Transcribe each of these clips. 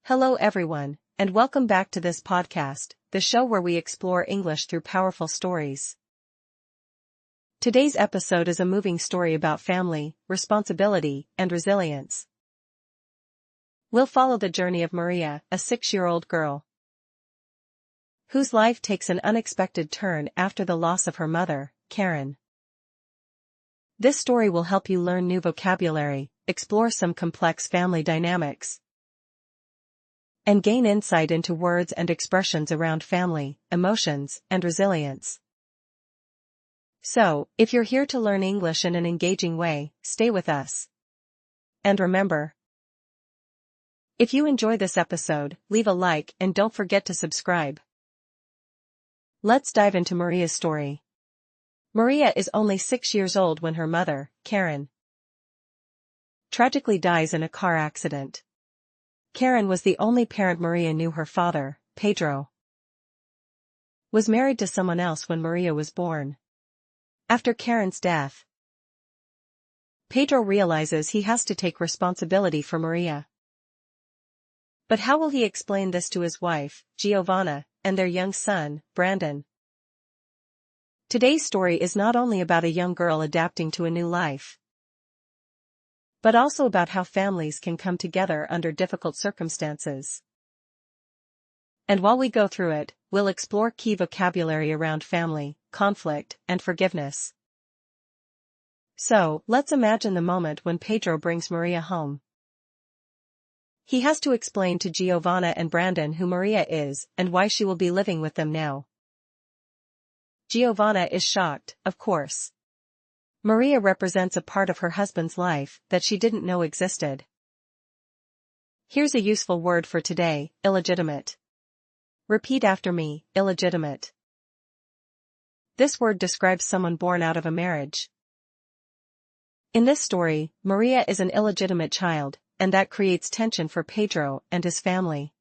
Hello everyone, and welcome back to this podcast, the show where we explore English through powerful stories. Today's episode is a moving story about family, responsibility, and resilience. We'll follow the journey of Maria, a 6-year-old girl whose life takes an unexpected turn after the loss of her mother, Karen. This story will help you learn new vocabulary, explore some complex family dynamics, and gain insight into words and expressions around family, emotions, and resilience. So, if you're here to learn English in an engaging way, stay with us. And remember, if you enjoy this episode, leave a like and don't forget to subscribe. Let's dive into Maria's story. Maria is only 6 years old when her mother, Karen, tragically dies in a car accident. Karen was the only parent Maria knew. Her father, Pedro, was married to someone else when Maria was born. After Karen's death, Pedro realizes he has to take responsibility for Maria. But how will he explain this to his wife, Giovanna, and their young son, Brandon? Today's story is not only about a young girl adapting to a new life, but also about how families can come together under difficult circumstances. And while we go through it, we'll explore key vocabulary around family, conflict, and forgiveness. So, let's imagine the moment when Pedro brings Maria home. He has to explain to Giovanna and Brandon who Maria is and why she will be living with them now. Giovanna is shocked, of course. Maria represents a part of her husband's life that she didn't know existed. Here's a useful word for today: illegitimate. Repeat after me: illegitimate. This word describes someone born out of a marriage. In this story, Maria is an illegitimate child, and that creates tension for Pedro and his family.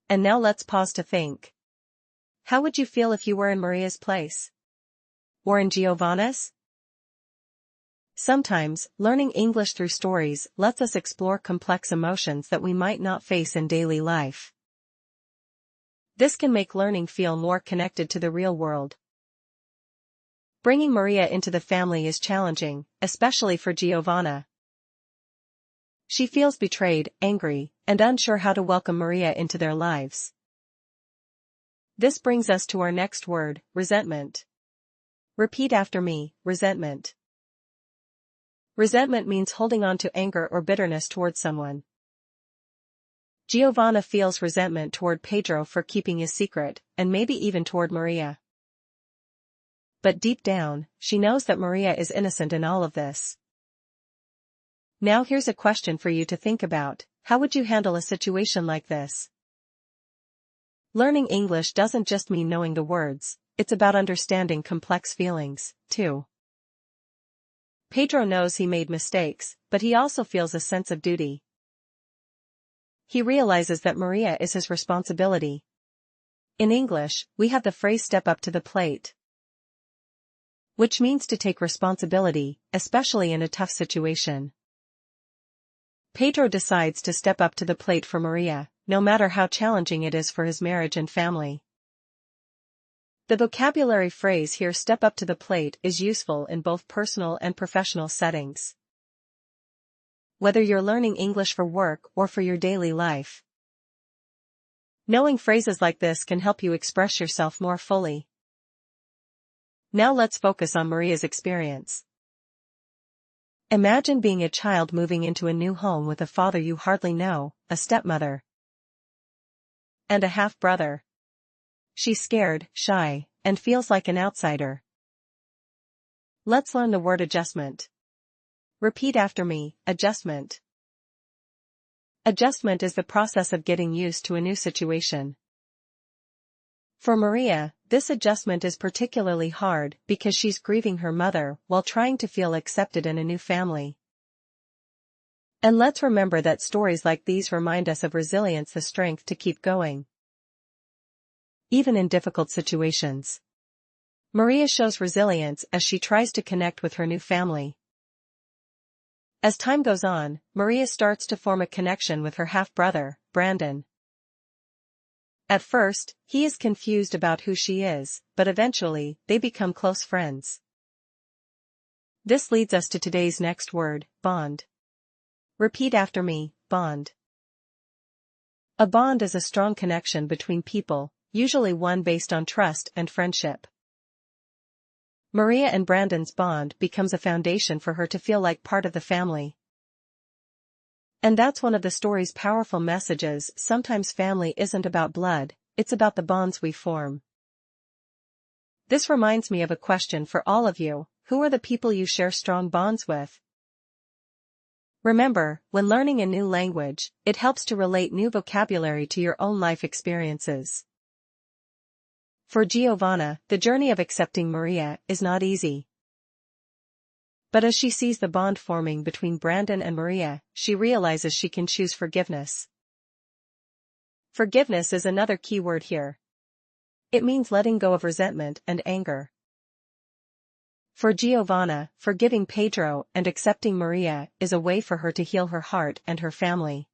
And now let's pause to think. How would you feel if you were in Maria's place? Or in Giovanna's? Sometimes, learning English through stories lets us explore complex emotions that we might not face in daily life. This can make learning feel more connected to the real world. Bringing Maria into the family is challenging, especially for Giovanna. She feels betrayed, angry, and unsure how to welcome Maria into their lives. This brings us to our next word: resentment. Repeat after me: resentment. Resentment means holding on to anger or bitterness towards someone. Giovanna feels resentment toward Pedro for keeping his secret, and maybe even toward Maria. But deep down, she knows that Maria is innocent in all of this. Now here's a question for you to think about: how would you handle a situation like this? Learning English doesn't just mean knowing the words, it's about understanding complex feelings, too. Pedro knows he made mistakes, but he also feels a sense of duty. He realizes that Maria is his responsibility. In English, we have the phrase "step up to the plate," which means to take responsibility, especially in a tough situation. Pedro decides to step up to the plate for Maria, no matter how challenging it is for his marriage and family. The vocabulary phrase here, "step up to the plate," is useful in both personal and professional settings. Whether you're learning English for work or for your daily life, knowing phrases like this can help you express yourself more fully. Now let's focus on Maria's experience. Imagine being a child moving into a new home with a father you hardly know, a stepmother, and a half-brother. She's scared, shy, and feels like an outsider. Let's learn the word adjustment. Repeat after me: adjustment. Adjustment is the process of getting used to a new situation. For Maria, this adjustment is particularly hard because she's grieving her mother while trying to feel accepted in a new family. And let's remember that stories like these remind us of resilience, the strength to keep going, even in difficult situations. Maria shows resilience as she tries to connect with her new family. As time goes on, Maria starts to form a connection with her half-brother, Brandon. At first, he is confused about who she is, but eventually, they become close friends. This leads us to today's next word, bond. Repeat after me, bond. A bond is a strong connection between people, usually one based on trust and friendship. Maria and Brandon's bond becomes a foundation for her to feel like part of the family. And that's one of the story's powerful messages. Sometimes family isn't about blood, it's about the bonds we form. This reminds me of a question for all of you: who are the people you share strong bonds with? Remember, when learning a new language, it helps to relate new vocabulary to your own life experiences. For Giovanna, the journey of accepting Maria is not easy. But as she sees the bond forming between Brandon and Maria, she realizes she can choose forgiveness. Forgiveness is another key word here. It means letting go of resentment and anger. For Giovanna, forgiving Pedro and accepting Maria is a way for her to heal her heart and her family.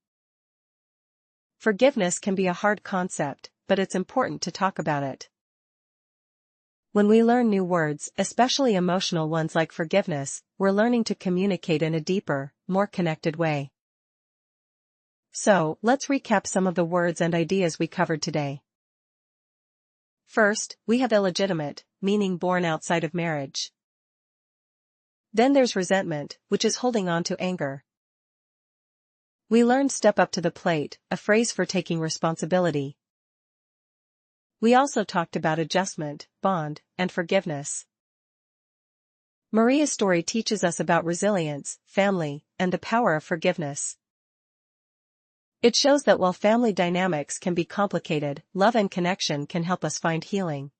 Forgiveness can be a hard concept, but it's important to talk about it. When we learn new words, especially emotional ones like forgiveness, we're learning to communicate in a deeper, more connected way. So, let's recap some of the words and ideas we covered today. First, we have illegitimate, meaning born outside of marriage. Then there's resentment, which is holding on to anger. We learned step up to the plate, a phrase for taking responsibility. We also talked about adjustment, bond, and forgiveness. Maria's story teaches us about resilience, family, and the power of forgiveness. It shows that while family dynamics can be complicated, love and connection can help us find healing.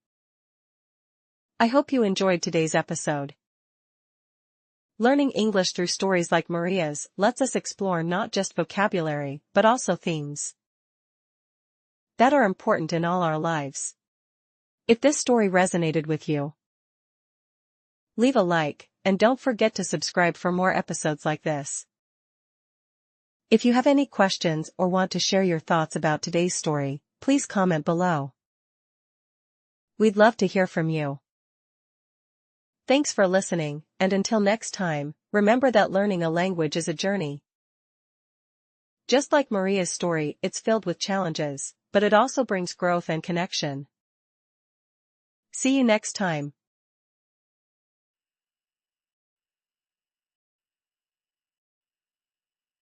I hope you enjoyed today's episode. Learning English through stories like Maria's lets us explore not just vocabulary, but also themes that are important in all our lives. If this story resonated with you, leave a like, and don't forget to subscribe for more episodes like this. If you have any questions or want to share your thoughts about today's story, please comment below. We'd love to hear from you. Thanks for listening, and until next time, remember that learning a language is a journey. Just like Maria's story, it's filled with challenges, but it also brings growth and connection. See you next time.